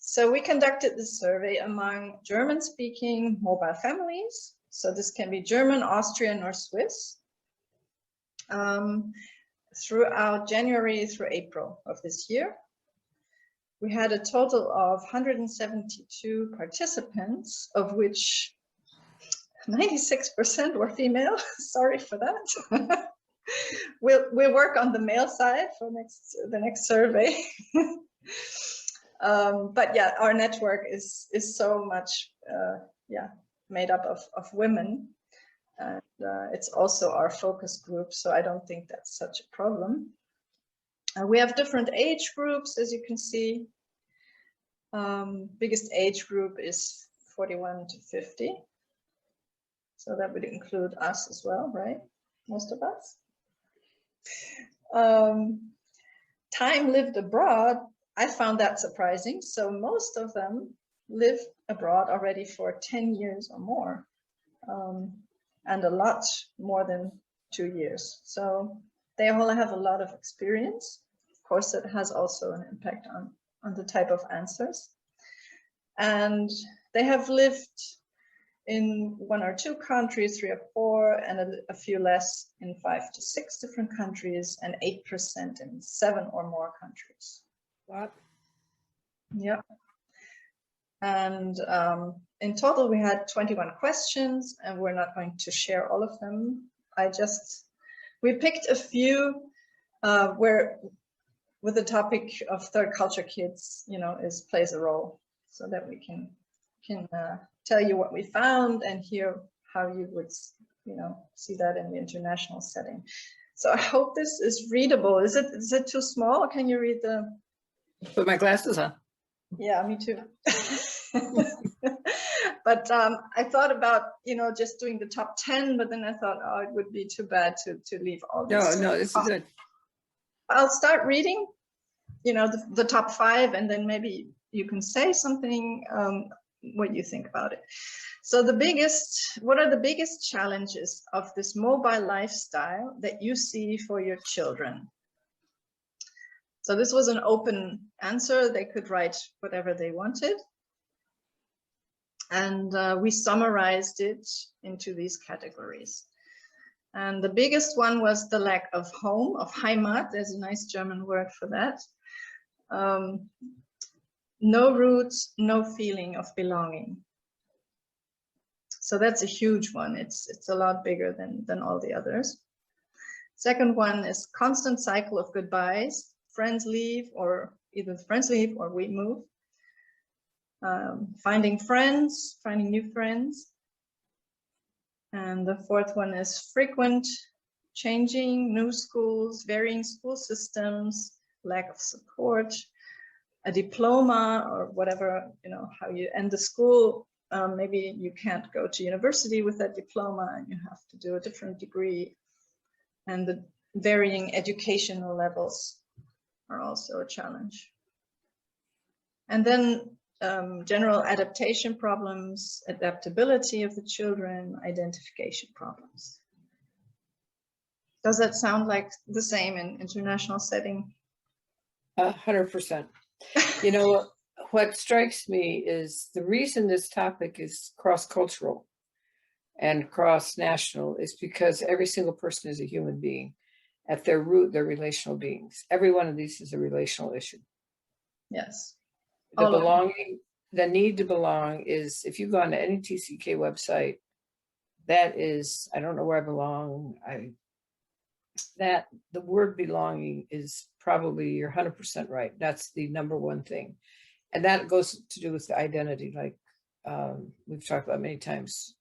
So we conducted this survey among German-speaking mobile families. So this can be German, Austrian, or Swiss, throughout January through April of this year. We had a total of 172 participants, of which 96% were female. Sorry for that. We'll work on the male side for the next survey. But yeah, our network is so much made up of women, and it's also our focus group, so I don't think that's such a problem. We have different age groups, as you can see. Biggest age group is 41 to 50, so that would include us as well, right? Most of us. Time lived abroad, I found that surprising. So most of them live abroad already for 10 years or more, and a lot more than 2 years. So they all have a lot of experience. Of course, it has also an impact on the type of answers. And they have lived in 1 or 2 countries, 3 or 4, and a few less in 5 to 6 different countries, and 8% in 7 or more countries. What? Yeah. And in total, we had 21 questions, and we're not going to share all of them. We picked a few where, with the topic of third culture kids, plays a role, so that we can tell you what we found and hear how you would, see that in the international setting. So I hope this is readable. Is it too small, or can you read the? Put my glasses on. Yeah, me too. But I thought about, just doing the top 10, but then I thought, oh, it would be too bad to leave all this. No, this is good. I'll start reading, the top 5, and then maybe you can say something, what you think about it. So what are the biggest challenges of this mobile lifestyle that you see for your children? So this was an open answer. They could write whatever they wanted. And we summarized it into these categories. And the biggest one was the lack of home, of Heimat. There's a nice German word for that. No roots, no feeling of belonging. So that's a huge one. It's a lot bigger than all the others. Second one is constant cycle of goodbyes. Friends leave, or either friends leave or we move. Finding new friends. And the fourth one is frequent changing, new schools, varying school systems, lack of support, a diploma or whatever, how you end the school. Maybe you can't go to university with that diploma and you have to do a different degree. And the varying educational levels are also a challenge. And then general adaptation problems, adaptability of the children, identification problems. Does that sound like the same in international setting? 100%. What strikes me is the reason this topic is cross-cultural and cross-national is because every single person is a human being. At their root, they're relational beings. Every one of these is a relational issue. Yes. The belonging, the need to belong is, if you go on to any TCK website, that is, I don't know where I belong. The word belonging is probably, you're 100% right. That's the number one thing. And that goes to do with the identity, like we've talked about many times.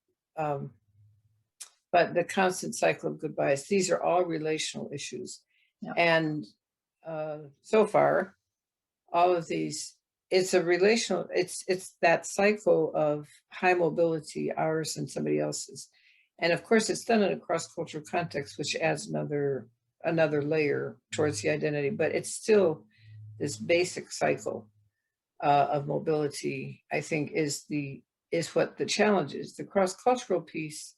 But the constant cycle of goodbyes, these are all relational issues. Yeah. And so far, all of these, it's a relational, it's that cycle of high mobility, ours and somebody else's. And of course, it's done in a cross-cultural context, which adds another layer towards the identity, but it's still this basic cycle of mobility, I think, is what the challenge is. The cross-cultural piece,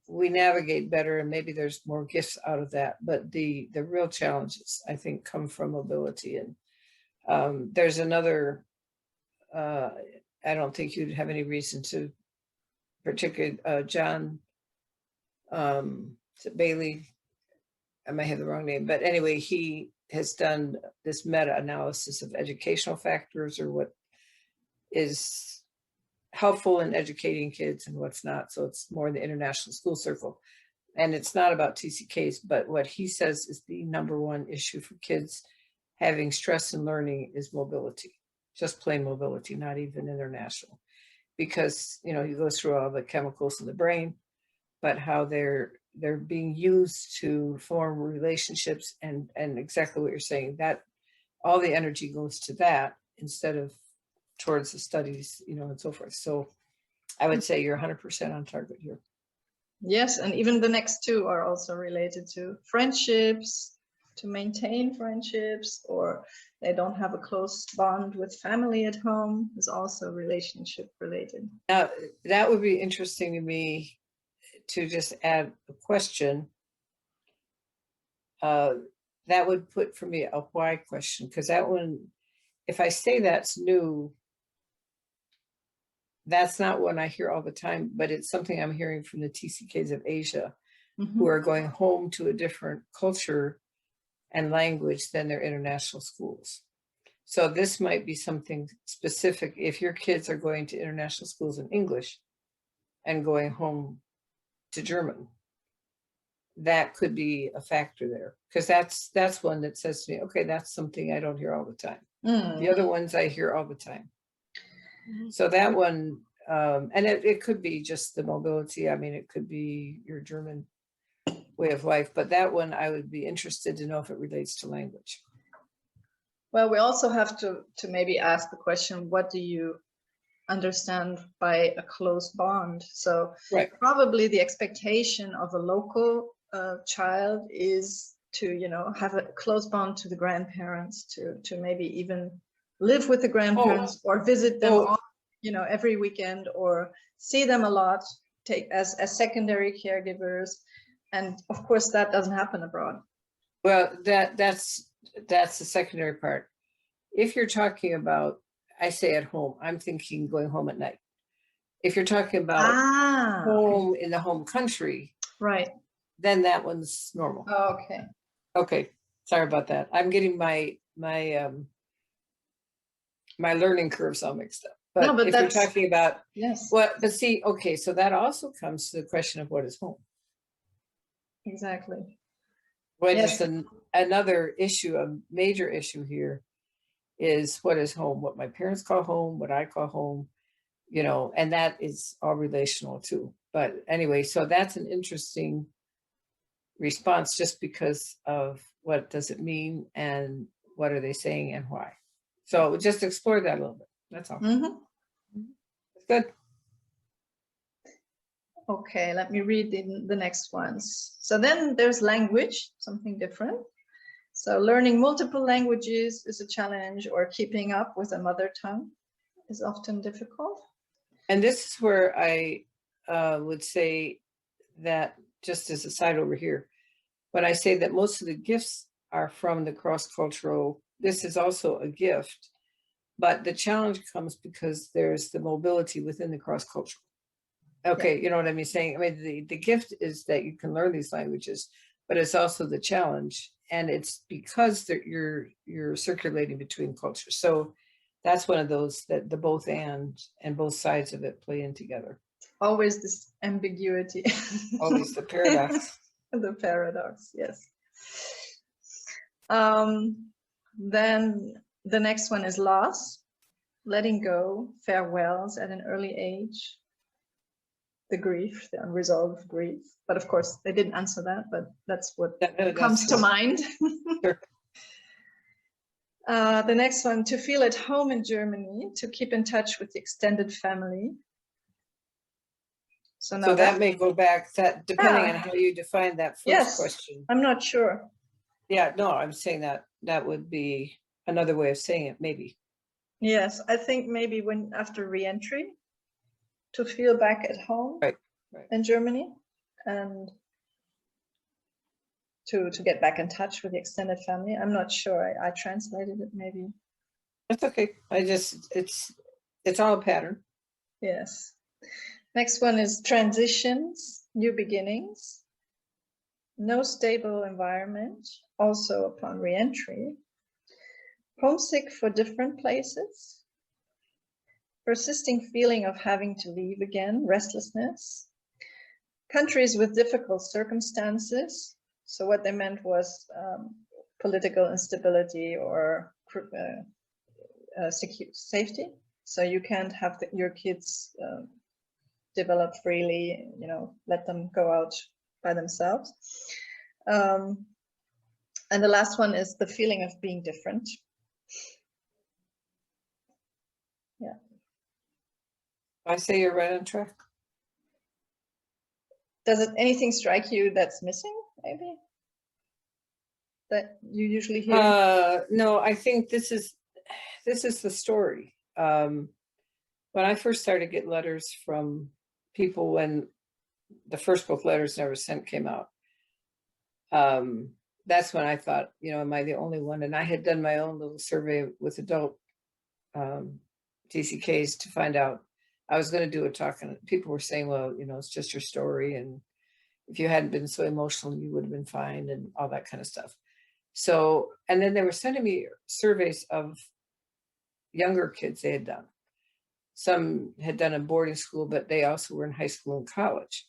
we navigate better, and maybe there's more gifts out of that, but the real challenges, I think, come from mobility. And There's another, I don't think you'd have any reason to, particularly John Bailey, I might have the wrong name, but anyway, he has done this meta-analysis of educational factors, or what is helpful in educating kids and what's not. So it's more in the international school circle. And it's not about TCKs, but what he says is the #1 issue for kids having stress in learning is mobility, just plain mobility, not even international. Because, you know, he goes through all the chemicals in the brain, but how they're being used to form relationships, and exactly what you're saying, that all the energy goes to that instead of towards the studies, you know, and so forth. So I would say you're 100% on target here. Yes, and even the next two are also related to friendships, to maintain friendships, or they don't have a close bond with family at home, is also relationship related. Now, that would be interesting to me to just add a question. That would put for me a why question, because that one, if I say that's new, that's not one I hear all the time, but it's something I'm hearing from the TCKs of Asia, who are going home to a different culture and language than their international schools. So this might be something specific. If your kids are going to international schools in English and going home to German, that could be a factor there, because that's one that says to me, okay, that's something I don't hear all the time. The other ones I hear all the time. So that one, and it could be just the mobility. I mean, it could be your German way of life, but that one I would be interested to know if it relates to language. Well, we also have to maybe ask the question, what do you understand by a close bond? So probably the expectation of a local child is to, you know, have a close bond to the grandparents, to maybe even live with the grandparents or visit them on, you know, every weekend, or see them a lot, take as secondary caregivers. And of course that doesn't happen abroad. Well, that's the secondary part. If you're talking about, I say at home, I'm thinking going home at night. If you're talking about home in the home country, right, then that one's normal. Oh, okay. Sorry about that. I'm getting my learning curves all mixed up. But, no, but if you're talking about, but see, okay, so that also comes to the question of what is home. Exactly. What is another issue, a major issue here, is what is home, what my parents call home, what I call home, you know, and that is all relational too. But anyway, so that's an interesting response, just because of what does it mean and what are they saying and why. So just explore that a little bit. That's all. That's good. Okay, let me read the next ones. So then there's language, something different. So learning multiple languages is a challenge, or keeping up with a mother tongue is often difficult. And this is where I would say that, just as a side over here, when I say that most of the gifts are from the cross-cultural, this is also a gift, but the challenge comes because there's the mobility within the cross-cultural. Okay, you know what I mean saying? I mean, the gift is that you can learn these languages, but it's also the challenge, and it's because you're circulating between cultures. So that's one of those that the both and both sides of it play in together. Always this ambiguity. Always the paradox. The paradox, yes. Then the next one is loss, letting go, farewells at an early age, the grief, the unresolved grief. But of course, they didn't answer that, but that's what comes to mind. Sure. The next one, to feel at home in Germany, to keep in touch with the extended family. So that may go back, that depending on how you define that first question. I'm not sure. Yeah, no, I'm saying that would be another way of saying it, maybe. Yes, I think maybe when after re-entry, to feel back at home in Germany, and to get back in touch with the extended family. I'm not sure. I translated it maybe That's okay. It's all a pattern. Yes. Next one is transitions, new beginnings. No stable environment, also upon re-entry. Homesick for different places. Persisting feeling of having to leave again, restlessness. Countries with difficult circumstances. So what they meant was political instability or safety. So you can't have your kids develop freely, let them go out by themselves. And the last one is the feeling of being different. Yeah. I say you're right on track. Does anything strike you that's missing, maybe? That you usually hear? No, I think this is the story. When I first started to get letters from people when the first book, Letters Never Sent, came out, that's when I thought, am I the only one? And I had done my own little survey with adult TCKs to find out. I was going to do a talk, and people were saying, well, it's just your story, and if you hadn't been so emotional, you would have been fine, and all that kind of stuff. So, and then they were sending me surveys of younger kids they had done. Some had done in boarding school, but they also were in high school and college.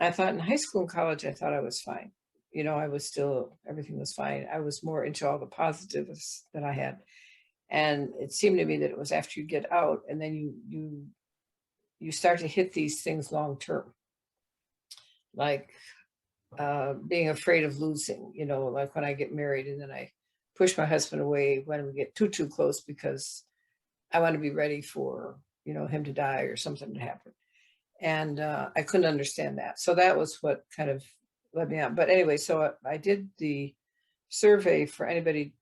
I thought in high school and college, I thought I was fine. I was still, everything was fine. I was more into all the positives that I had. And it seemed to me that it was after you get out and then you start to hit these things long term. Like being afraid of losing, like when I get married and then I push my husband away when we get too close because I want to be ready for, him to die or something to happen. And I couldn't understand that. So that was what kind of led me on. But anyway, so I did the survey for anybody.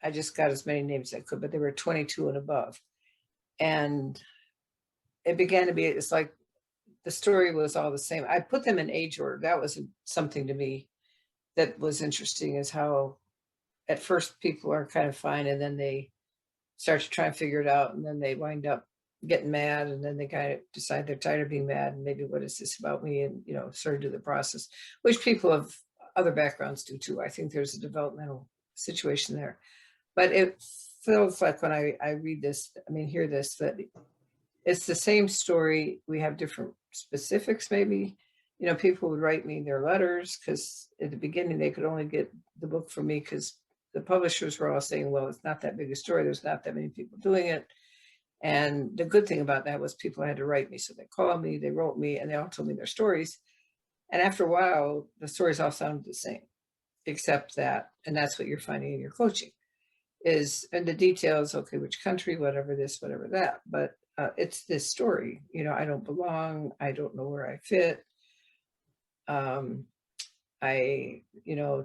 I just got as many names as I could, but they were 22 and above. And it began to be, it's like the story was all the same. I put them in age order. That was something to me that was interesting, is how at first people are kind of fine and then they start to try and figure it out, and then they wind up getting mad, and then they kind of decide they're tired of being mad, and maybe what is this about me, and sort of do the process, which people of other backgrounds do too. I think there's a developmental situation there, but it feels like when I read this, hear this, that it's the same story. We have different specifics. Maybe people would write me their letters because at the beginning they could only get the book from me because the publishers were all saying, well, it's not that big a story, there's not that many people doing it. And the good thing about that was people had to write me. So they called me, they wrote me, and they all told me their stories. And after a while, the stories all sounded the same, except that, and that's what you're finding in your coaching, is in the details, okay, which country, whatever this, whatever that. But it's this story, I don't belong, I don't know where I fit.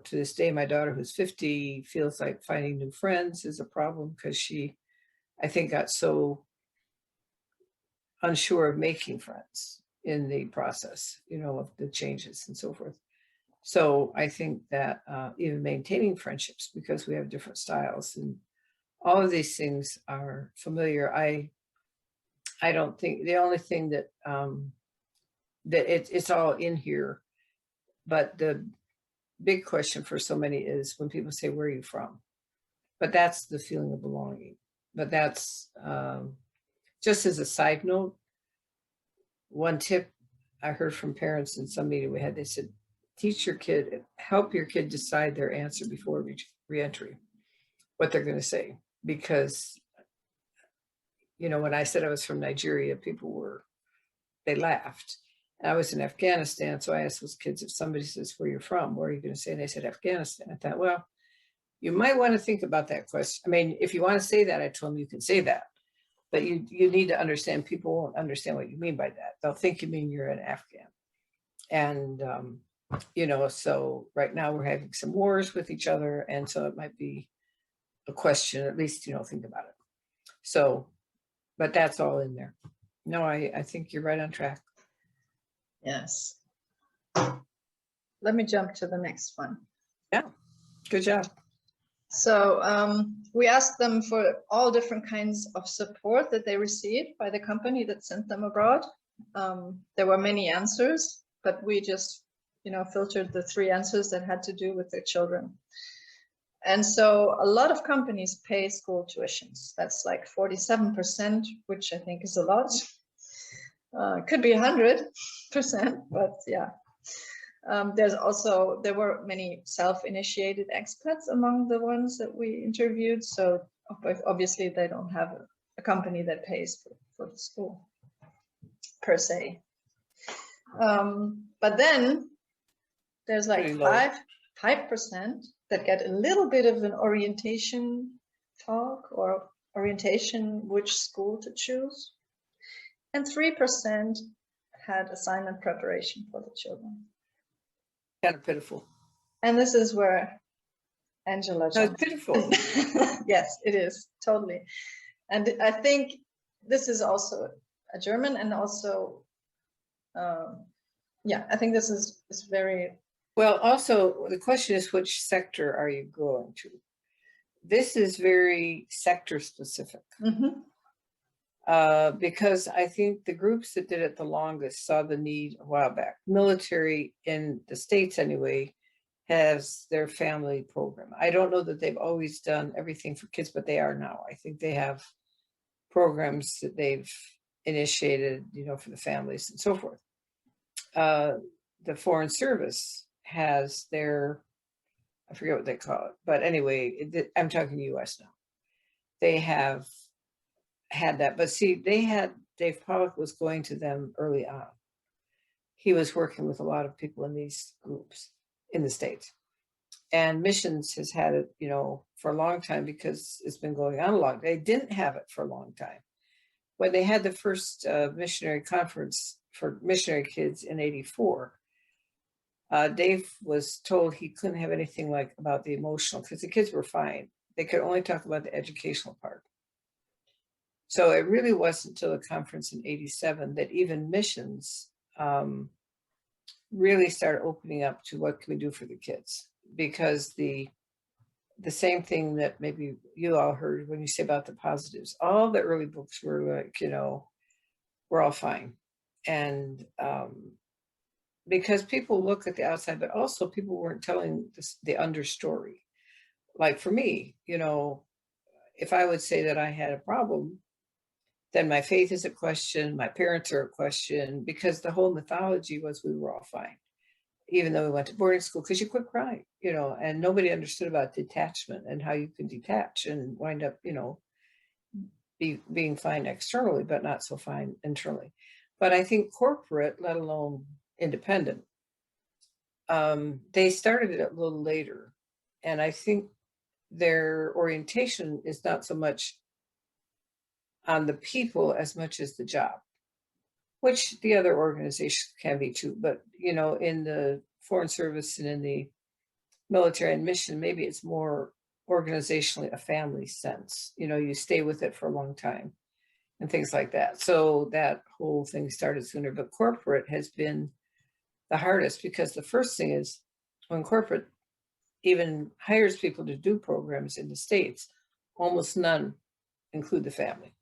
To this day, my daughter, who's 50, feels like finding new friends is a problem because she, I think, got so unsure of making friends in the process, of the changes and so forth. So I think that even maintaining friendships, because we have different styles and all of these things are familiar. I don't think, the only thing that it's all in here, but the big question for so many is when people say, where are you from? But that's the feeling of belonging. But that's just as a side note, one tip I heard from parents in some meeting we had, they said, help your kid decide their answer before reentry, what they're going to say. Because, when I said I was from Nigeria, they laughed. And I was in Afghanistan, so I asked those kids, if somebody says, where you're from, where are you going to say? And they said, Afghanistan. I thought, well, you might want to think about that question. If you want to say that, I told them you can say that. But you need to understand, people won't understand what you mean by that. They'll think you mean you're an Afghan. And, so right now we're having some wars with each other. And so it might be a question, at least, think about it. So, but that's all in there. No, I think you're right on track. Yes. Let me jump to the next one. Yeah, good job. So we asked them for all different kinds of support that they received by the company that sent them abroad. There were many answers, but we just, filtered the 3 answers that had to do with their children. And so a lot of companies pay school tuitions. That's like 47%, which I think is a lot. Could be 100%, but yeah. There were many self-initiated expats among the ones that we interviewed. So obviously they don't have a company that pays for the school per se. But then there's like 5% that get a little bit of an orientation talk or orientation which school to choose. And 3% had assignment preparation for the children. Kind of pitiful. And this is where Angela jumps. It's pitiful. Yes, it is, totally. And I think this is also a German, and also, I think this is very... Well, also, the question is, which sector are you going to? This is very sector specific. Mm-hmm. Because I think the groups that did it the longest saw the need a while back. Military in the States anyway has their family program. I don't know that they've always done everything for kids, but they are now. I think they have programs that they've initiated, for the families and so forth. The Foreign Service has their, I forget what they call it, but anyway, I'm talking US now. They have had that, but see, Dave Pollock was going to them early on. He was working with a lot of people in these groups in the States, and missions has had it, for a long time, because it's been going on a long time. They didn't have it for a long time. When they had the first missionary conference for missionary kids in '84, Dave was told he couldn't have anything about the emotional, because the kids were fine. They could only talk about the educational part. So it really wasn't until the conference in '87 that even missions really started opening up to what can we do for the kids. Because the same thing that maybe you all heard when you say about the positives, all the early books were like, we're all fine. And because people look at the outside, but also people weren't telling the understory. Like for me, if I would say that I had a problem, then my faith is a question, my parents are a question, because the whole mythology was we were all fine, even though we went to boarding school, because you quit crying, and nobody understood about detachment and how you can detach and wind up, being fine externally, but not so fine internally. But I think corporate, let alone independent, they started it a little later. And I think their orientation is not so much on the people as much as the job, which the other organizations can be too. But, in the Foreign Service and in the military and mission, maybe it's more organizationally a family sense. You stay with it for a long time and things like that. So that whole thing started sooner. But corporate has been the hardest, because the first thing is when corporate even hires people to do programs in the States, almost none include the family.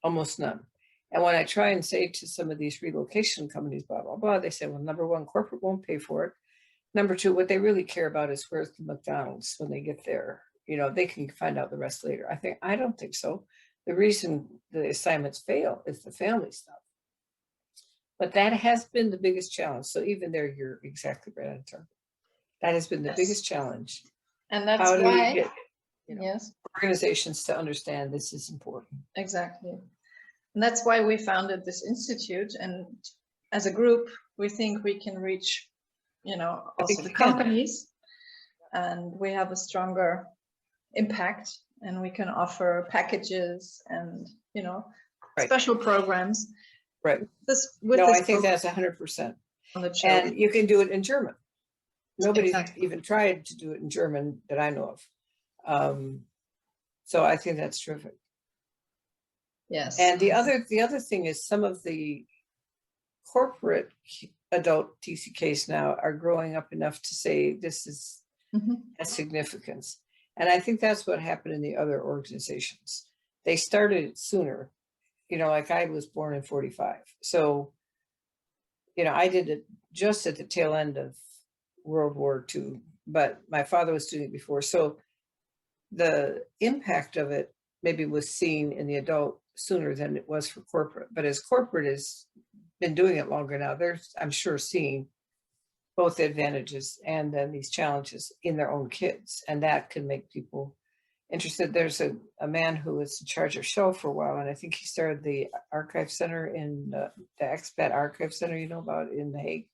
Almost none. And when I try and say to some of these relocation companies, blah, blah, blah, they say, well, number one, corporate won't pay for it. Number two, what they really care about is where's the McDonald's when they get there. They can find out the rest later. I don't think so. The reason the assignments fail is the family stuff. But that has been the biggest challenge. So even there, you're exactly right on target. That has been the biggest challenge. And that's why we get, organizations to understand this is important. Exactly. And that's why we founded this institute. And as a group, we think we can reach, also the companies, and we have a stronger impact, and we can offer packages and, special programs. Right. I think that's 100%. And you can do it in German. Nobody's even tried to do it in German that I know of. So I think that's terrific. Yes. And the other thing is, some of the corporate adult TCKs now are growing up enough to say this is has significance. And I think that's what happened in the other organizations. They started it sooner. You know, like I was born in 45. So, you know, I did it just at the tail end of World War II, but my father was doing it before. So the impact of it maybe was seen in the adult sooner than it was for corporate. But as corporate has been doing it longer now, there's, I'm sure, seeing both the advantages and then these challenges in their own kids. And that can make people interested. There's a man who was in charge of show for a while, and I think he started the archive center in the Expat Archive Center, you know about, in The Hague.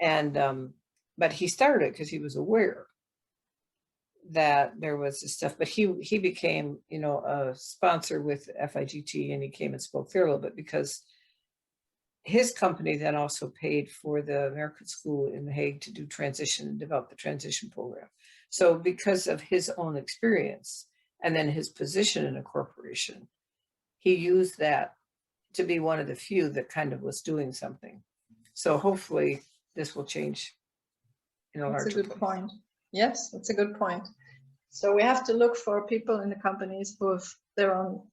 And but he started it because he was aware that there was this stuff. But he became, you know, a sponsor with FIGT, and he came and spoke there a little bit because his company then also paid for the American School in The Hague to do transition and develop the transition program. So because of his own experience and then his position in a corporation, he used that to be one of the few that kind of was doing something. So hopefully this will change in a larger That's a good point. Yes, that's a good point. So we have to look for people in the companies who have their own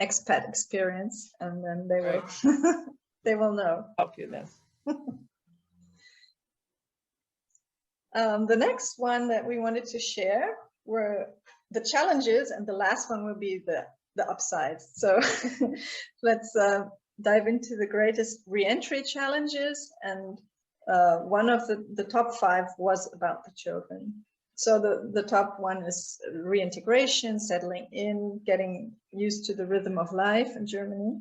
expat experience, and then they will they will know. Help you then. The next one that we wanted to share were the challenges, and the last one will be the upsides. So let's dive into the greatest re-entry challenges. And one of the top 5 was about the children. So the top one is reintegration, settling in, getting used to the rhythm of life in Germany.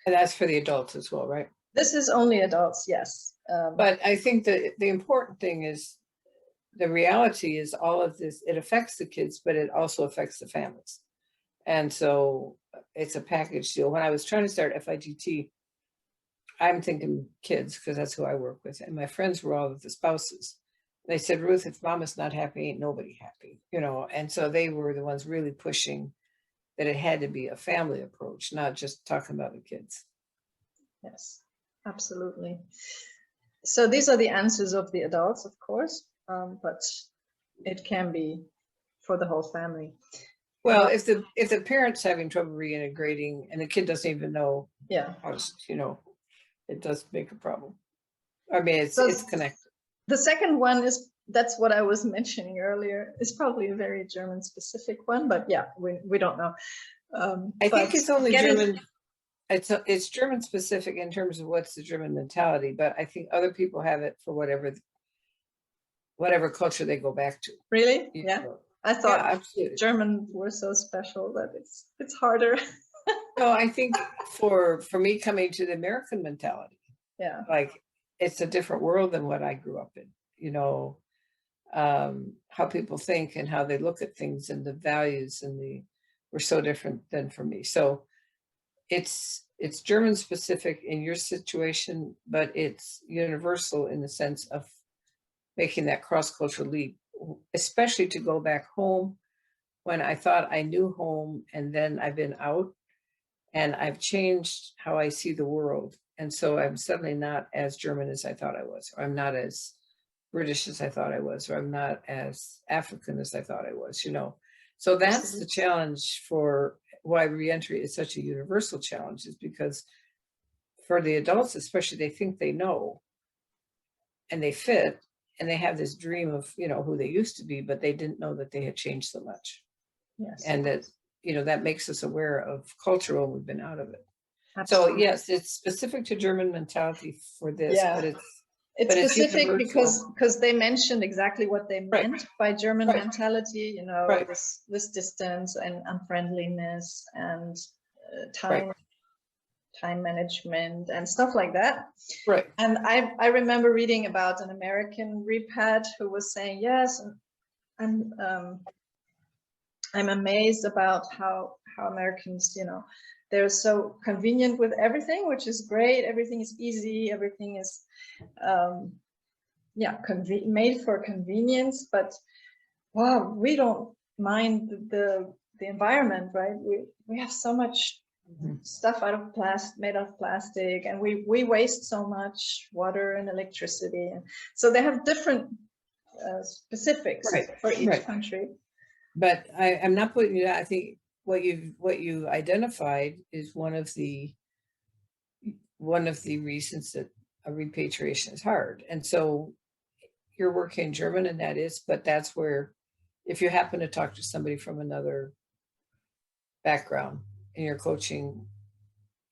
And that's for the adults as well, right? This is only adults, yes. But I think the important thing is, the reality is all of this, it affects the kids, but it also affects the families. And so it's a package deal. When I was trying to start FIGT, I'm thinking kids, because that's who I work with. And my friends were all with the spouses. They said, Ruth, if mama's not happy, ain't nobody happy, you know? And so they were the ones really pushing that it had to be a family approach, not just talking about the kids. Yes, absolutely. So these are the answers of the adults, of course, but it can be for the whole family. Well, if the parent's having trouble reintegrating and the kid doesn't even know, how to, you know, it does make a problem. I mean, it's connected. The second one is, that's what I was mentioning earlier, is probably a very German specific one, but yeah, we don't know. I think it's only German. It's German specific in terms of what's the German mentality, but I think other people have it for whatever culture they go back to. Really? Yeah. know. I thought absolutely. Germans were so special that it's harder. No, I think for me coming to the American mentality, like it's a different world than what I grew up in, you know, how people think and how they look at things and the values were so different than for me. So it's German specific in your situation, but it's universal in the sense of making that cross-cultural leap, especially to go back home when I thought I knew home, and then I've been out and I've changed how I see the world. And so I'm suddenly not as German as I thought I was, or I'm not as British as I thought I was, or I'm not as African as I thought I was, you know. So that's the challenge for why reentry is such a universal challenge, is because for the adults, especially, they think they know and they fit and they have this dream of, you know, who they used to be, but they didn't know that they had changed so much. Yes. And that, you know, that makes us aware of culture when we've been out of it. Absolutely. So yes, it's specific to German mentality for this, but it's specific universal. because they mentioned exactly what they meant by German mentality, you know, this distance and unfriendliness and time management and stuff like that. Right. And I remember reading about an American repat who was saying, yes, and I'm amazed about how Americans, you know, they're so convenient with everything, which is great. Everything is easy. Everything is, made for convenience. But wow, we don't mind the environment, right? We have so much stuff made of plastic, and we waste so much water and electricity. And so they have different specifics for each country. But I'm not putting you. I think what you identified is one of the reasons that a repatriation is hard. And so you're working in German, and but that's where, if you happen to talk to somebody from another background and you're coaching,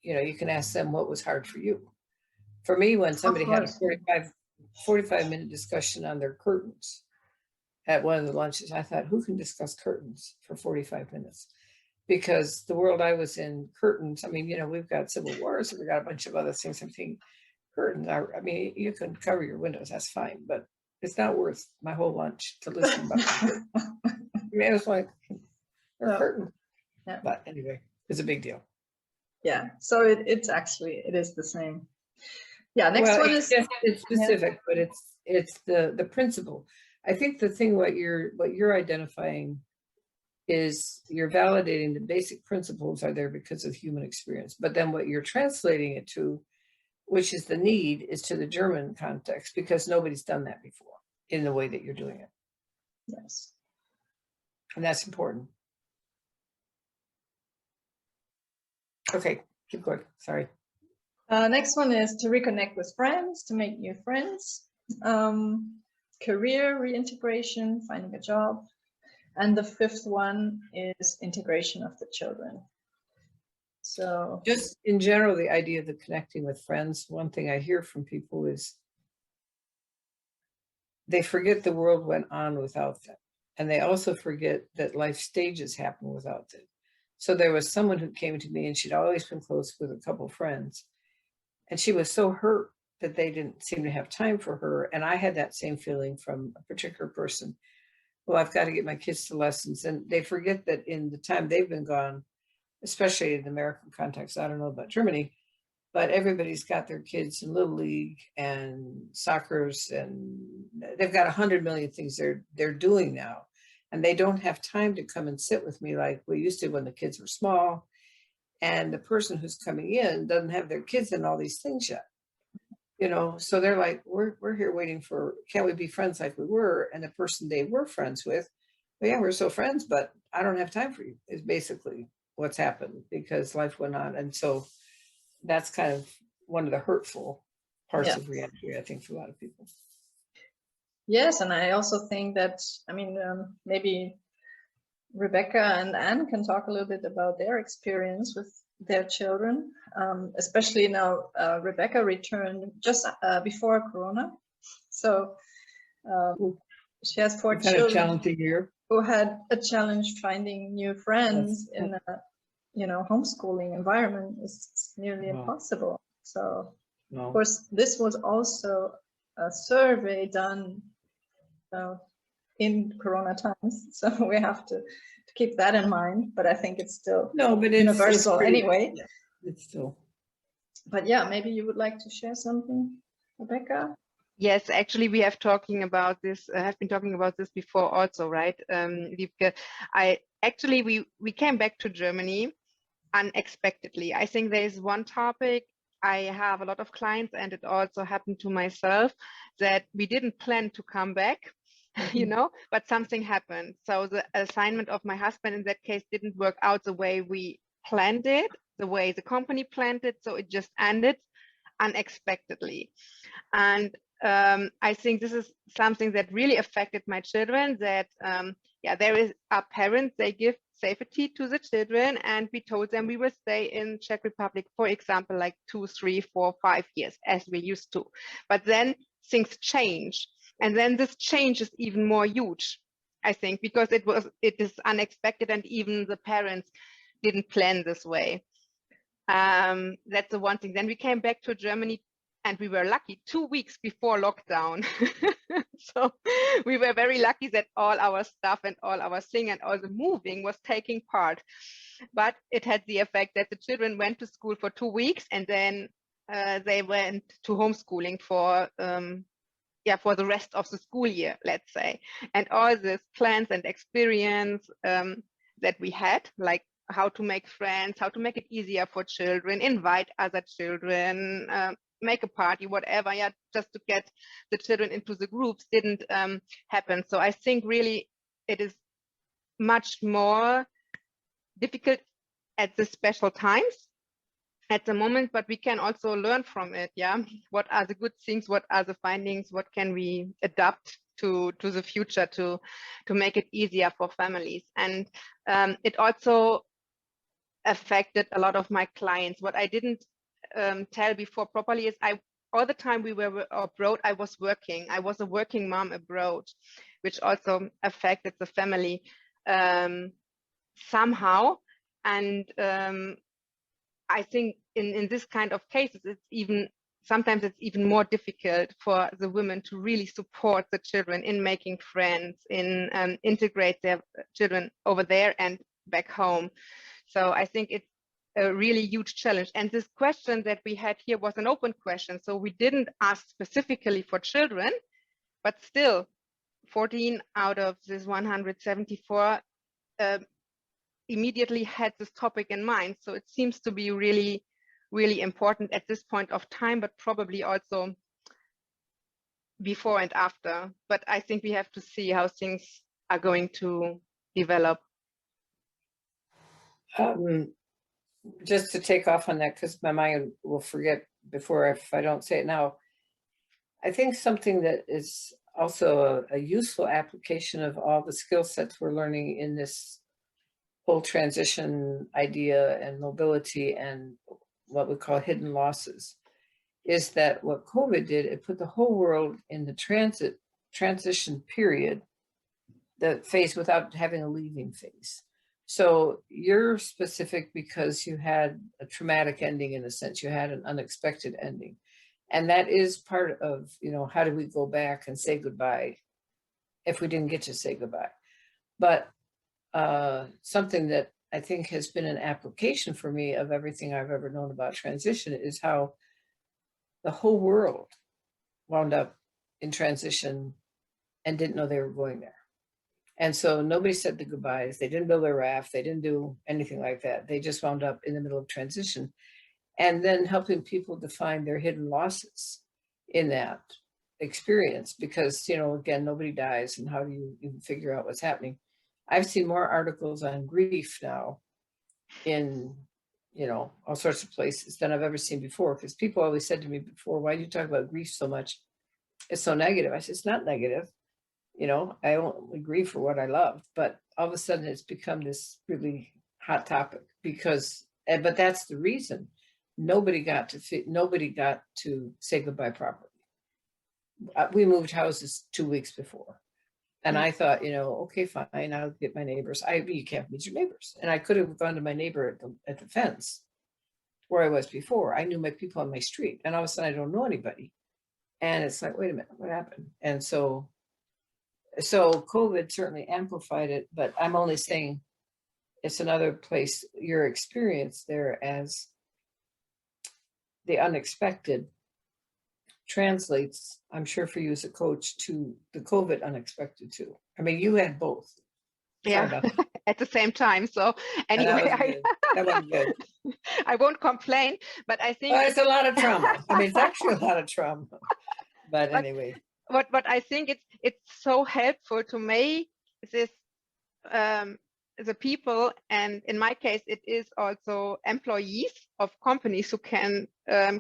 you can ask them what was hard for you. For me, when somebody had a 45-minute discussion on their curtains at one of the lunches, I thought, who can discuss curtains for 45 minutes? Because the world I was in, curtains, I mean, we've got civil wars, we've got a bunch of other things. I'm thinking, curtains are, I mean, you can cover your windows, that's fine, but it's not worth my whole lunch to listen about the I mean, it was like, they're curtains. Yeah. But anyway, it's a big deal. Yeah, so it is the same. Yeah, next one is it's specific, but it's the principle. I think the thing what you're identifying is you're validating the basic principles are there because of human experience. But then what you're translating it to, which is the need, is to the German context, because nobody's done that before in the way that you're doing it. Yes. And that's important. Okay, keep going. Sorry. Next one is to reconnect with friends, to make new friends, career reintegration, finding a job. And the fifth one is integration of the children. So just in general, the idea of the connecting with friends, one thing I hear from people is they forget the world went on without them. And they also forget that life stages happen without them. So there was someone who came to me, and she'd always been close with a couple of friends. And she was so hurt that they didn't seem to have time for her. And I had that same feeling from a particular person. Well, I've got to get my kids to lessons. And they forget that in the time they've been gone, especially in the American context, I don't know about Germany, but everybody's got their kids in Little League and soccer's, and they've got 100 million things they're doing now. And they don't have time to come and sit with me like we used to when the kids were small. And the person who's coming in doesn't have their kids in all these things yet. So they're like, we're here waiting for, can we be friends like we were? And the person they were friends with, well, yeah, we're still friends, but I don't have time for you, is basically what's happened, because life went on. And so that's kind of one of the hurtful parts of reentry, I think, for a lot of people. Yes, and I also think that, maybe Rebecca and Anne can talk a little bit about their experience with their children, especially now. Rebecca returned just before Corona, so she has 4 children. A challenging year. Who had a challenge finding new friends in a homeschooling environment is nearly impossible. So of course this was also a survey done in Corona times, so we have to keep that in mind. But I think it's still universal anyway. Yeah, it's still. But yeah, maybe you would like to share something, Rebecca? Yes, actually, we have talking about this. Have been talking about this before, also, right? Wiebke, we came back to Germany unexpectedly. I think there is one topic. I have a lot of clients, and it also happened to myself, that we didn't plan to come back, but something happened. So the assignment of my husband in that case didn't work out the way we planned it, the way the company planned it. So it just ended unexpectedly. And I think this is something that really affected my children, that there are parents, they give safety to the children, and we told them we will stay in Czech Republic, for example, like 2, 3, 4, 5 years as we used to. But then things change, and then this change is even more huge, I think, because it is unexpected, and even the parents didn't plan this way. That's the one thing. Then we came back to Germany, and we were lucky 2 weeks before lockdown. So we were very lucky that all our stuff and all our thing and all the moving was taking part. But it had the effect that the children went to school for 2 weeks, and then they went to homeschooling for the rest of the school year, let's say. And all these plans and experience that we had, like how to make friends, how to make it easier for children, invite other children, make a party, whatever, yeah, just to get the children into the groups didn't happen. So I think really it is much more difficult at the special times at the moment, but we can also learn from it. Yeah, what are the good things, what are the findings, what can we adapt to the future to make it easier for families. And it also affected a lot of my clients. What I didn't tell before properly is all the time we were abroad, I was working. I was a working mom abroad, which also affected the family somehow. And I think in this kind of cases, sometimes it's even more difficult for the women to really support the children in making friends, in integrate their children over there and back home. So I think it's a really huge challenge. And this question that we had here was an open question. So we didn't ask specifically for children, but still 14 out of this 174 immediately had this topic in mind. So it seems to be really, really important at this point of time, but probably also before and after. But I think we have to see how things are going to develop. Just to take off on that, because my mind will forget if I don't say it now. I think something that is also a useful application of all the skill sets we're learning in this whole transition idea and mobility and what we call hidden losses is that what COVID did, it put the whole world in the transition period, the phase without having a leaving phase. So you're specific because you had a traumatic ending, in a sense. You had an unexpected ending. And that is part of, how do we go back and say goodbye if we didn't get to say goodbye? But something that I think has been an application for me of everything I've ever known about transition is how the whole world wound up in transition and didn't know they were going there. And so nobody said the goodbyes. They didn't build a raft. They didn't do anything like that. They just wound up in the middle of transition, and then helping people define their hidden losses in that experience. Because, again, nobody dies, and how do you even figure out what's happening? I've seen more articles on grief now in, all sorts of places than I've ever seen before. Because people always said to me before, why do you talk about grief so much? It's so negative. I said, it's not negative. I only grieve for what I love, but all of a sudden it's become this really hot topic but that's the reason nobody got to say goodbye properly. We moved houses 2 weeks before, and I thought, okay, fine, I'll get my neighbors. You can't meet your neighbors, and I could have gone to my neighbor at the fence where I was before. I knew my people on my street, and all of a sudden I don't know anybody, and it's like, wait a minute, what happened? And so COVID certainly amplified it, but I'm only saying it's another place, your experience there as the unexpected translates, I'm sure, for you as a coach to the COVID unexpected too. I mean, you had both. Yeah, at the same time. So anyway, that was good. I won't complain, but I think it's a lot of trauma. I mean, it's actually a lot of trauma, but anyway. But I think it's so helpful to make this the people, and in my case it is also employees of companies who can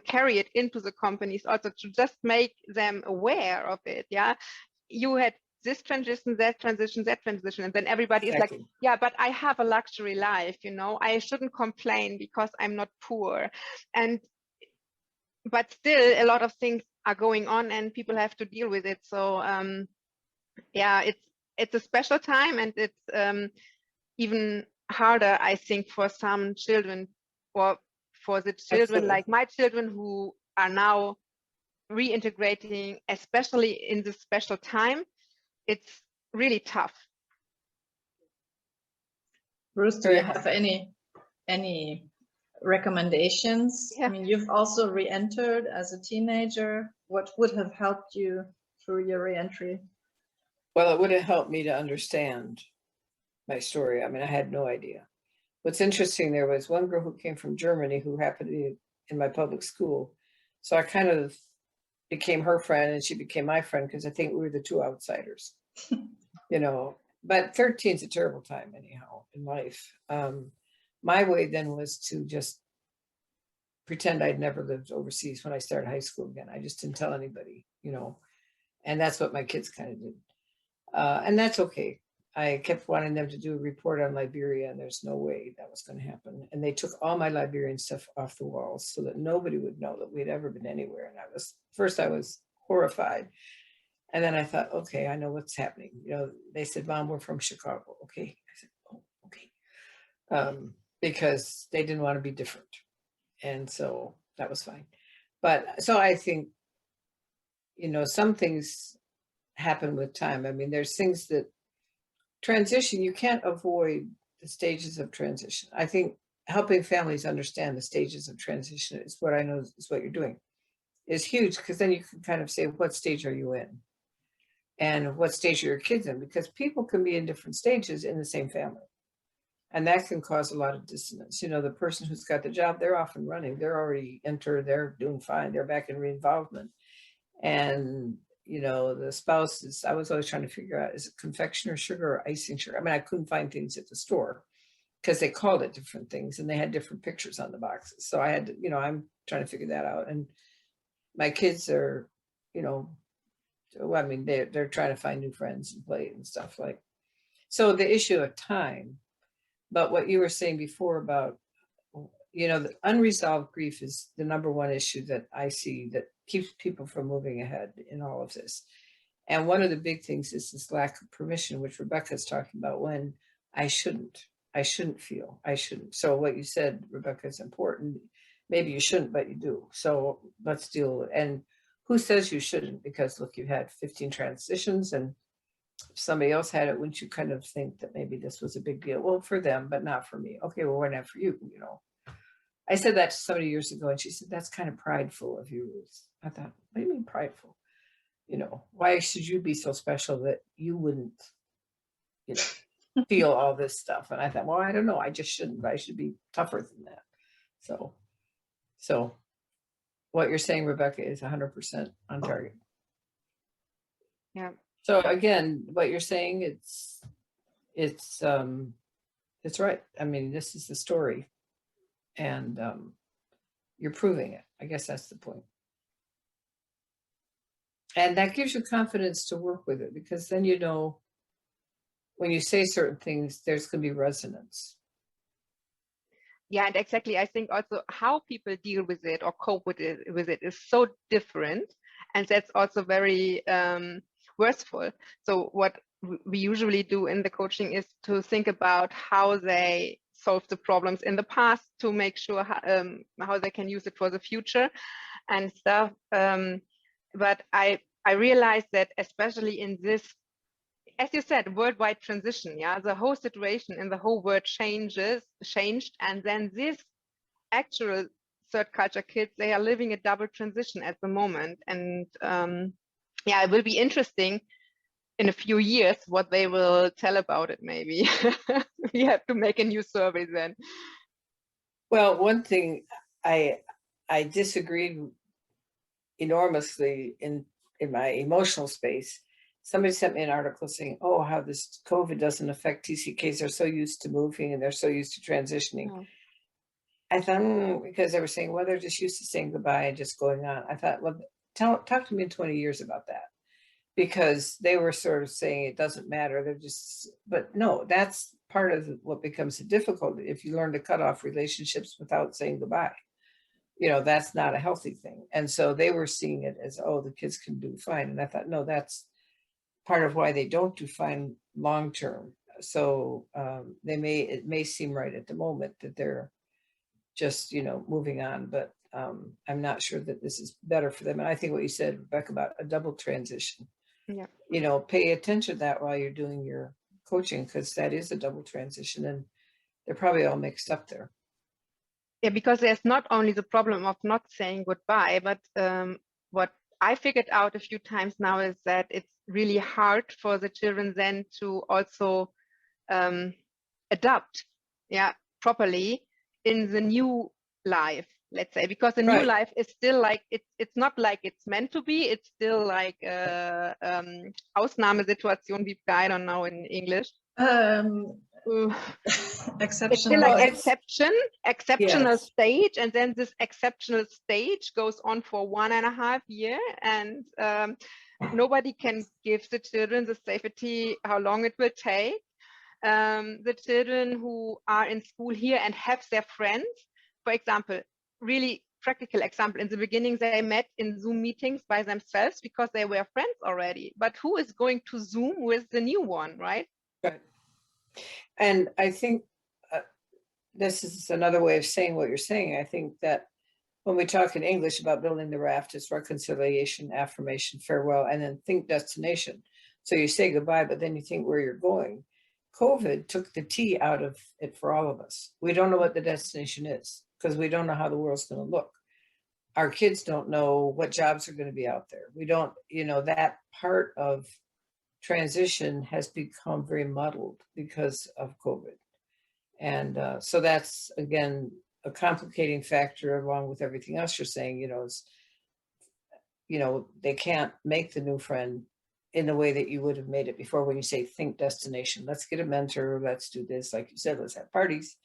carry it into the companies, also to just make them aware of it. Yeah, you had this transition, that transition, and then everybody is like, yeah, but I have a luxury life, I shouldn't complain because I'm not poor. But still a lot of things are going on and people have to deal with it. So yeah, it's a special time, and it's even harder, I think, for some children, or for the children Absolutely. like my children who are now reintegrating, especially in this special time. It's really tough. Ruth, do you have any recommendations? Yeah. I mean, you've also re-entered as a teenager. What would have helped you through your re-entry? Well, it would have helped me to understand my story. I mean, I had no idea. What's interesting, there was one girl who came from Germany who happened to be in my public school, So I kind of became her friend and she became my friend because I think we were the two outsiders, you know. But 13 is a terrible time anyhow in life. My way then was to just pretend I'd never lived overseas when I started high school again. I just didn't tell anybody, you know, and that's what my kids kind of did. And that's okay. I kept wanting them to do a report on Liberia, and there's no way that was going to happen. And they took all my Liberian stuff off the walls so that nobody would know that we'd ever been anywhere. And I was horrified. And then I thought, okay, I know what's happening. You know, they said, Mom, we're from Chicago. Okay. I said, oh, okay. Because they didn't want to be different. And so that was fine. But so I think, you know, some things happen with time. I mean, there's things that transition, you can't avoid the stages of transition. I think helping families understand the stages of transition is what I know is what you're doing is huge, because then you can kind of say, what stage are you in? And what stage are your kids in? Because people can be in different stages in the same family. And that can cause a lot of dissonance. You know, the person who's got the job, they're off and running. They're already entered, they're doing fine. They're back in re-involvement. And, you know, the spouse is, I was always trying to figure out, is it confectioner sugar or icing sugar? I mean, I couldn't find things at the store because they called it different things and they had different pictures on the boxes. So I had to, you know, I'm trying to figure that out. And my kids are, you know, well, I mean, they're trying to find new friends and play and stuff like. So the issue of time, but what you were saying before about, you know, the unresolved grief is the number one issue that I see that keeps people from moving ahead in all of this. And one of the big things is this lack of permission, which Rebecca's talking about, when I shouldn't feel, I shouldn't. So what you said, Rebecca, is important. Maybe you shouldn't, but you do. So let's deal with it. And who says you shouldn't? Because look, you've had 15 transitions, and if somebody else had it, wouldn't you kind of think that maybe this was a big deal? Well, for them, but not for me. Okay, well, why not for you? You know, I said that to somebody years ago, and she said, that's kind of prideful of you, Ruth. I thought, what do you mean prideful? You know, why should you be so special that you wouldn't, you know, feel all this stuff? And I thought, well, I don't know. I just shouldn't. I should be tougher than that. So what you're saying, Rebecca, is 100% on target. Yeah. So again, what you're saying, it's right. I mean, this is the story, and you're proving it. I guess that's the point. And that gives you confidence to work with it, because then you know when you say certain things, there's going to be resonance. Yeah, and exactly. I think also how people deal with it or cope with it is so different, and that's also very worthful. So what we usually do in the coaching is to think about how they solve the problems in the past to make sure how they can use it for the future and stuff. But I realized that especially in this, as you said, worldwide transition, yeah, the whole situation in the whole world changed, and then this actual third culture kids, they are living a double transition at the moment, and yeah, it will be interesting in a few years what they will tell about it. Maybe we have to make a new survey then. Well, one thing I disagreed enormously in my emotional space. Somebody sent me an article saying, oh, how this COVID doesn't affect TCKs. They're so used to moving and they're so used to transitioning. Oh. I thought, because they were saying, well, they're just used to saying goodbye and just going on. I thought, well, talk to me in 20 years about that. Because they were sort of saying it doesn't matter. They're just, but no, that's part of what becomes a difficulty. If you learn to cut off relationships without saying goodbye, you know, that's not a healthy thing. And so they were seeing it as, oh, the kids can do fine. And I thought, no, that's part of why they don't do fine long term. So it may seem right at the moment that they're just, you know, moving on, but I'm not sure that this is better for them. And I think what you said, Rebecca, about a double transition, yeah, you know, pay attention to that while you're doing your coaching, because that is a double transition and they're probably all mixed up there. Yeah, because there's not only the problem of not saying goodbye, but what I figured out a few times now is that it's really hard for the children then to also adapt, yeah, properly in the new life. let's say, because the new Right. life is still like, it's not like it's meant to be, it's still like Ausnahmesituation, wie I don't know in English. It's still Exceptional. like Well, exceptional yes. stage, and then this exceptional stage goes on for 1.5 years, and nobody can give the children the safety how long it will take. The children who are in school here and have their friends, for example, really practical example, in the beginning they met in Zoom meetings by themselves because they were friends already, but who is going to Zoom with the new one, right? Right. And I think this is another way of saying what you're saying. I think that when we talk in English about building the raft, it's reconciliation, affirmation, farewell, and then think destination. So you say goodbye, but then you think where you're going. COVID took the T out of it for all of us. We don't know what the destination is because we don't know how the world's going to look. Our kids don't know what jobs are going to be out there. We don't, that part of transition has become very muddled because of COVID. And so that's, again, a complicating factor along with everything else you're saying, they can't make the new friend in the way that you would have made it before when you say think destination. Let's get a mentor, let's do this. Like you said, let's have parties.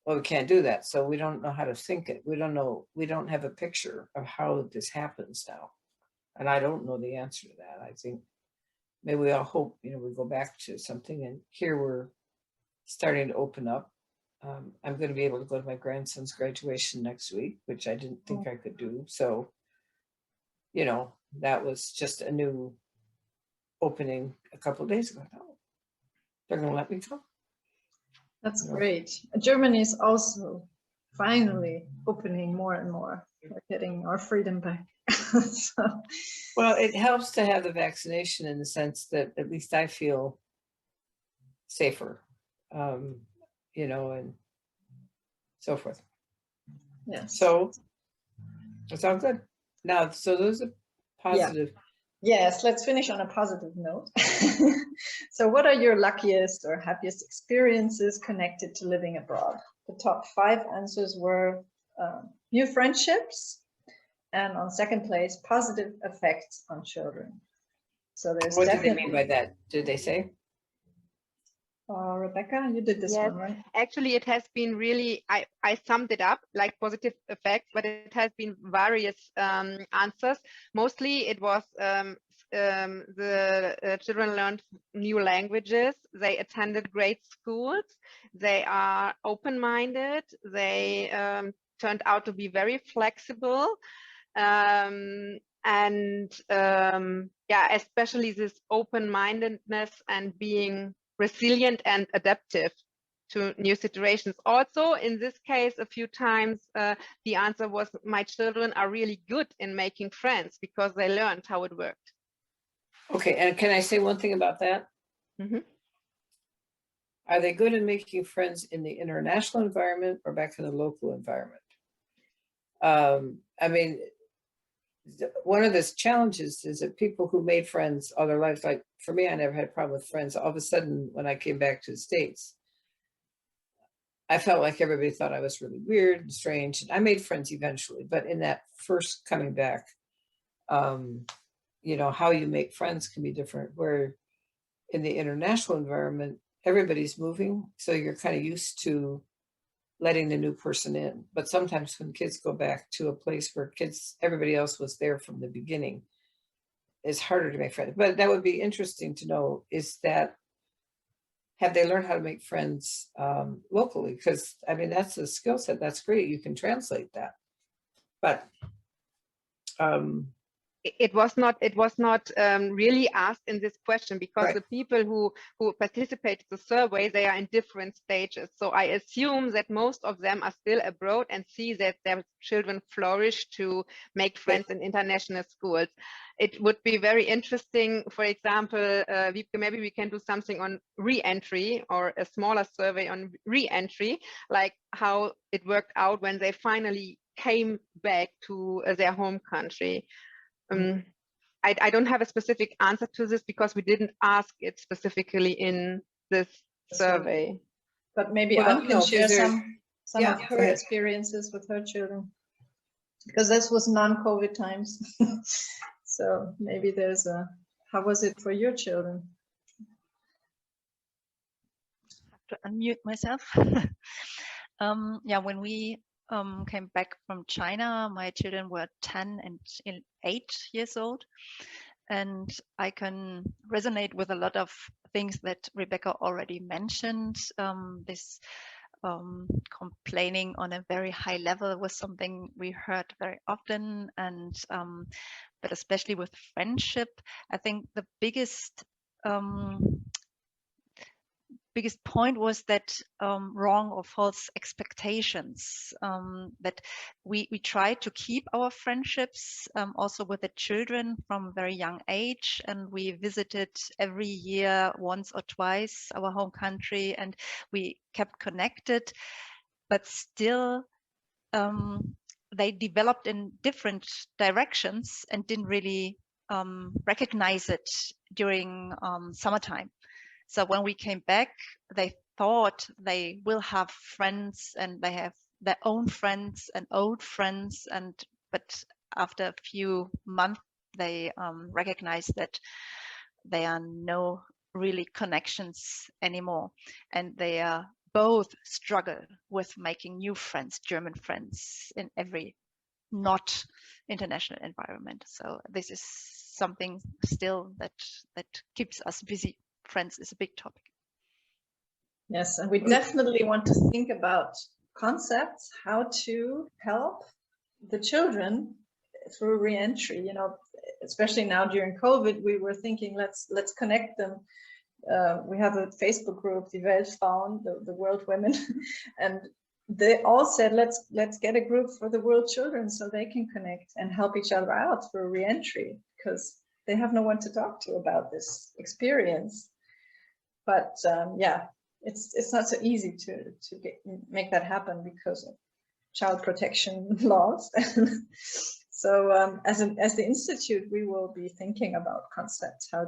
Well, we can't do that. So we don't know how to think it. We don't have a picture of how this happens now. And I don't know the answer to that. I think maybe we all hope, we go back to something, and here we're starting to open up. I'm going to be able to go to my grandson's graduation next week, which I didn't think I could do. So, that was just a new opening a couple of days ago. Oh, they're going to let me go. That's great. Germany is also finally opening more and more. We're getting our freedom back. So. Well, it helps to have the vaccination in the sense that at least I feel safer, and so forth. Yes. So it's all good. Now, so those are positive. Yeah. Yes, let's finish on a positive note. So what are your luckiest or happiest experiences connected to living abroad? The top 5 answers were new friendships, and on second place, positive effects on children. So there's What do they mean by that? Did they say? Rebecca, you did this one, right? Actually, it has been really, I summed it up like positive effects, but it has been various answers. Mostly it was the children learned new languages, they attended great schools, they are open-minded, they turned out to be very flexible, and especially this open-mindedness and being resilient and adaptive to new situations. Also, in this case, a few times the answer was my children are really good in making friends because they learned how it worked. Okay, and can I say one thing about that? Mm-hmm. Are they good in making friends in the international environment or back in the local environment? I mean, one of the challenges is that people who made friends all their lives, like for me, I never had a problem with friends. All of a sudden, when I came back to the States, I felt like everybody thought I was really weird and strange. And I made friends eventually, but in that first coming back, how you make friends can be different. Where in the international environment, everybody's moving. So you're kind of used to letting the new person in. But sometimes when kids go back to a place where everybody else was there from the beginning, it's harder to make friends. But that would be interesting to know, have they learned how to make friends locally? Because I mean, that's a skill set. That's great. You can translate that. But it was not really asked in this question because right. The people who participated in the survey, they are in different stages. So I assume that most of them are still abroad and see that their children flourish to make friends in international schools. It would be very interesting, for example, maybe we can do something on re-entry or a smaller survey on re-entry, like how it worked out when they finally came back to their home country. I don't have a specific answer to this because we didn't ask it specifically in this survey. But maybe I can share some Yeah, of go her ahead. experiences with her children, because this was non-COVID times. So maybe there's a, how was it for your children? To unmute myself. Yeah, when we came back from China, my children were 10 and 8 years old. And I can resonate with a lot of things that Rebecca already mentioned. This complaining on a very high level was something we heard very often. And but especially with friendship, I think the biggest point was that wrong or false expectations, that we try to keep our friendships also with the children from a very young age, and we visited every year once or twice our home country, and we kept connected, but still they developed in different directions and didn't really recognize it during summertime. So when we came back, they thought they will have friends and they have their own friends and old friends. But after a few months, they recognized that there are no really connections anymore. And they both struggle with making new friends, German friends, in every not international environment. So this is something still that keeps us busy. Friends is a big topic. Yes, and we definitely want to think about concepts, how to help the children through re-entry. You know, especially now during COVID, we were thinking, let's connect them. We have a Facebook group, Die Weltfrauen, the world women, and they all said, let's get a group for the world children so they can connect and help each other out for re-entry, because they have no one to talk to about this experience. But yeah, it's not so easy to make that happen because of child protection laws. So as the Institute, we will be thinking about concepts, how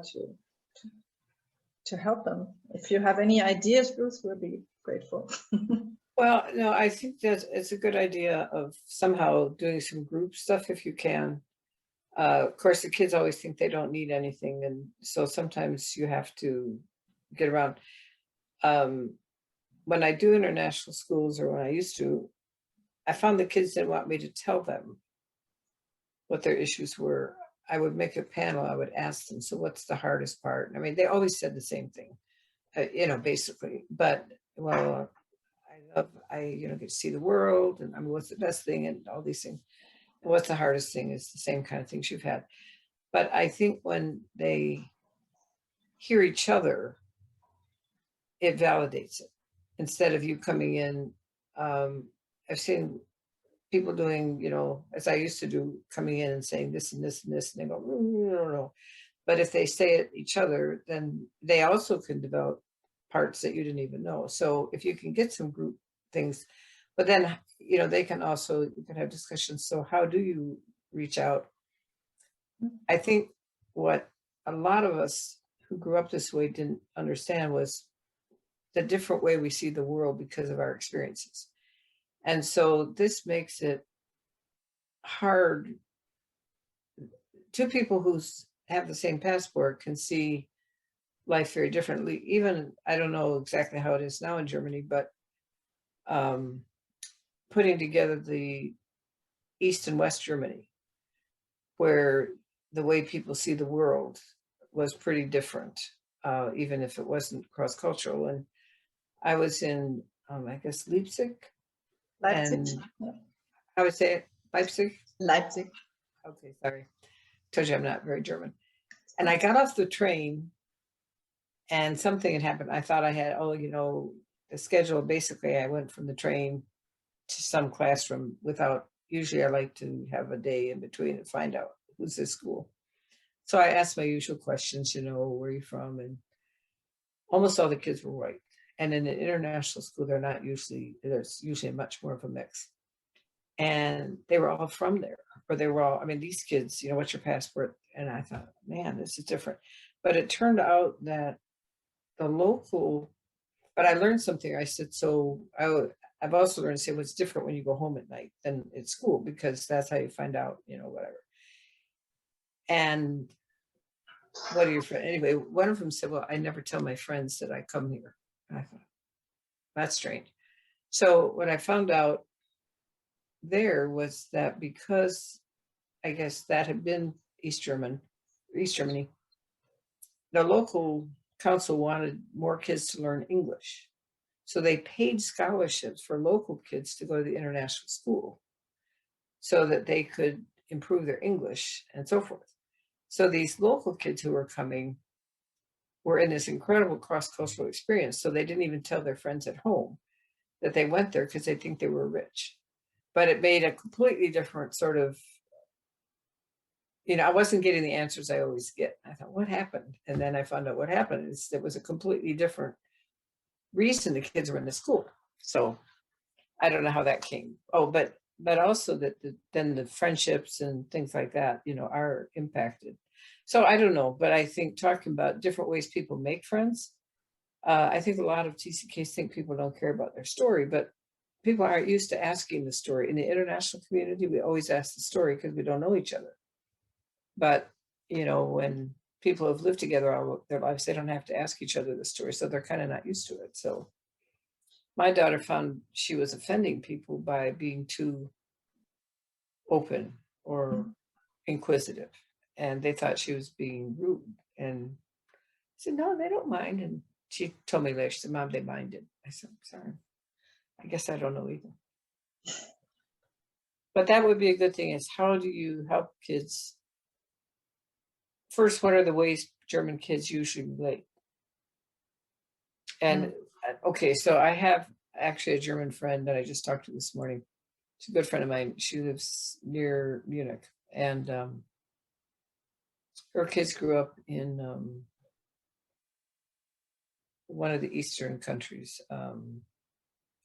to help them. If you have any ideas, Ruth, we'll be grateful. Well, no, I think that it's a good idea of somehow doing some group stuff if you can. Of course, the kids always think they don't need anything, and so sometimes you have to get around. When I do international schools, or when I used to, I found the kids didn't want me to tell them what their issues were. I would make a panel, I would ask them, so what's the hardest part? I mean, they always said the same thing, you know, basically, but well, I get to see the world, and I mean, what's the best thing, and all these things. And what's the hardest thing is the same kind of things you've had. But I think when they hear each other, it validates it. Instead of you coming in, I've seen people doing, you know, as I used to do, coming in and saying this and this and this, and they go, no. But if they say it each other, then they also can develop parts that you didn't even know. So if you can get some group things, but then, you know, they can also, you can have discussions. So how do you reach out? I think what a lot of us who grew up this way didn't understand was the different way we see the world because of our experiences. And so this makes it hard. Two people who have the same passport can see life very differently. Even, I don't know exactly how it is now in Germany, but putting together the East and West Germany, where the way people see the world was pretty different, even if it wasn't cross-cultural. And I was in, I guess, Leipzig. And I would say Leipzig. Leipzig. Okay, sorry. Told you I'm not very German. And I got off the train and something had happened. I thought I had, the schedule. Basically, I went from the train to some classroom without, usually I like to have a day in between and find out who's this school. So I asked my usual questions, where are you from? And almost all the kids were white. And in an international school, there's usually much more of a mix. And they were all from there, or they were all, these kids, what's your passport? And I thought, man, this is different. But it turned out that but I learned something. I said, so I've also learned to say what's different when you go home at night than at school, because that's how you find out, you know, whatever. And what are your friends? Anyway, one of them said, well, I never tell my friends that I come here. And I thought, that's strange. So what I found out there was that because I guess that had been East Germany, the local council wanted more kids to learn English. So they paid scholarships for local kids to go to the international school so that they could improve their English and so forth. So these local kids who were coming were in this incredible cross-cultural experience. So they didn't even tell their friends at home that they went there because they think they were rich. But it made a completely different sort of, you know, I wasn't getting the answers I always get. I thought, what happened? And then I found out what happened is it was a completely different reason the kids were in the school. So I don't know how that came. Oh, but also that then the friendships and things like that, you know, are impacted. So I don't know, but I think talking about different ways people make friends, I think a lot of TCKs think people don't care about their story, but people aren't used to asking the story. In the international community, we always ask the story because we don't know each other. But, you know, when people have lived together all their lives, they don't have to ask each other the story. So they're kind of not used to it. So my daughter found she was offending people by being too open or inquisitive. And they thought she was being rude. And I said, no, they don't mind. And she told me later, she said, Mom, they minded. I said, sorry. I guess I don't know either. But that would be a good thing, is how do you help kids? First, what are the ways German kids usually relate? And okay, so I have actually a German friend that I just talked to this morning. She's a good friend of mine. She lives near Munich, and her kids grew up in one of the Eastern countries.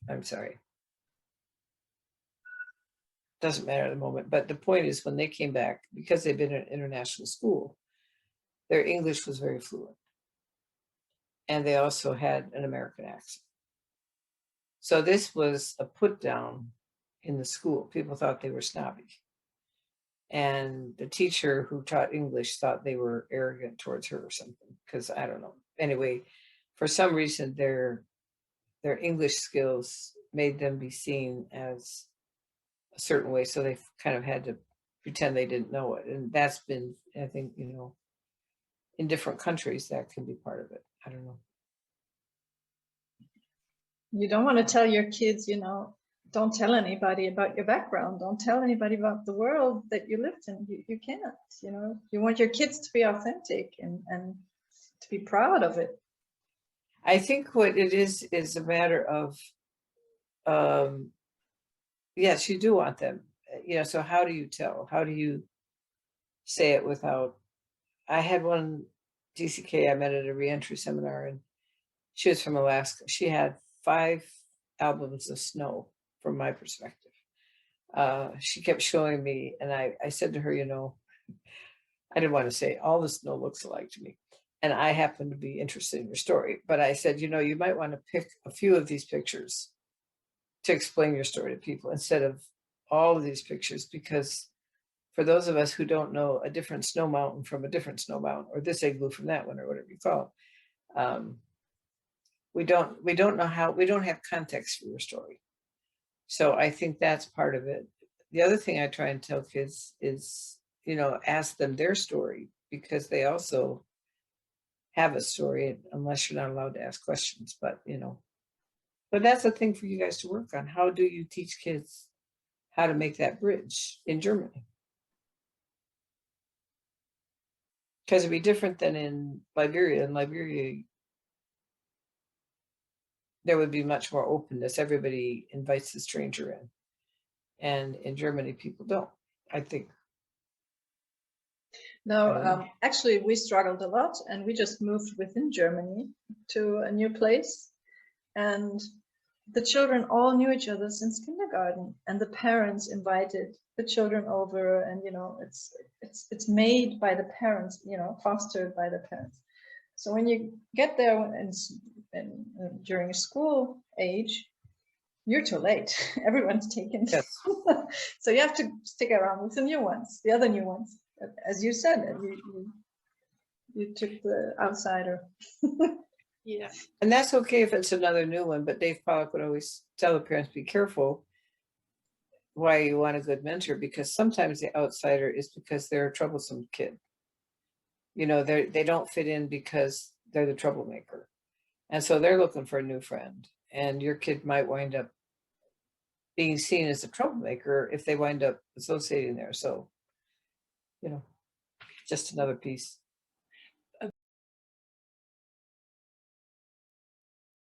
I'm sorry. Doesn't matter at the moment. But the point is, when they came back, because they've been in an international school, their English was very fluent. And they also had an American accent. So this was a put down in the school. People thought they were snobby. And the teacher who taught English thought they were arrogant towards her or something, because I don't know. Anyway, for some reason, their English skills made them be seen as a certain way. So they kind of had to pretend they didn't know it. And that's been, I think, you know, in different countries, that can be part of it. I don't know. You don't want to tell your kids, you know, don't tell anybody about your background. Don't tell anybody about the world that you lived in. You can't, you know, you want your kids to be authentic and to be proud of it. I think what it is a matter of, yes, you do want them, you know, so how do you tell? How do you say it without, I had one DCK I met at a reentry seminar, and she was from Alaska. She had 5 albums of snow from my perspective. She kept showing me, and I said to her, you know, I didn't want to say all the snow looks alike to me. And I happen to be interested in your story. But I said, you know, you might want to pick a few of these pictures to explain your story to people instead of all of these pictures, because for those of us who don't know a different snow mountain from a different snow mountain, or this igloo from that one, or whatever you call it, we don't know how, we don't have context for your story. So I think that's part of it. The other thing I try and tell kids is, you know, ask them their story, because they also have a story, unless you're not allowed to ask questions. But, you know, but that's a thing for you guys to work on. How do you teach kids how to make that bridge in Germany? Because it'd be different than in Liberia. In Liberia, there would be much more openness. Everybody invites the stranger in. And in Germany, people don't, I think. No, actually, we struggled a lot, and we just moved within Germany to a new place. And the children all knew each other since kindergarten, and the parents invited the children over, and, you know, it's made by the parents, you know, fostered by the parents. So when you get there and during school age, you're too late. Everyone's taken. Yes. So you have to stick around with the new ones, the other new ones. As you said, you took the outsider. Yeah. And that's okay if it's another new one, but Dave Pollock would always tell the parents, be careful why you want a good mentor, because sometimes the outsider is because they're a troublesome kid. You know, they don't fit in because they're the troublemaker. And so they're looking for a new friend. And your kid might wind up being seen as a troublemaker if they wind up associating there. So, you know, just another piece.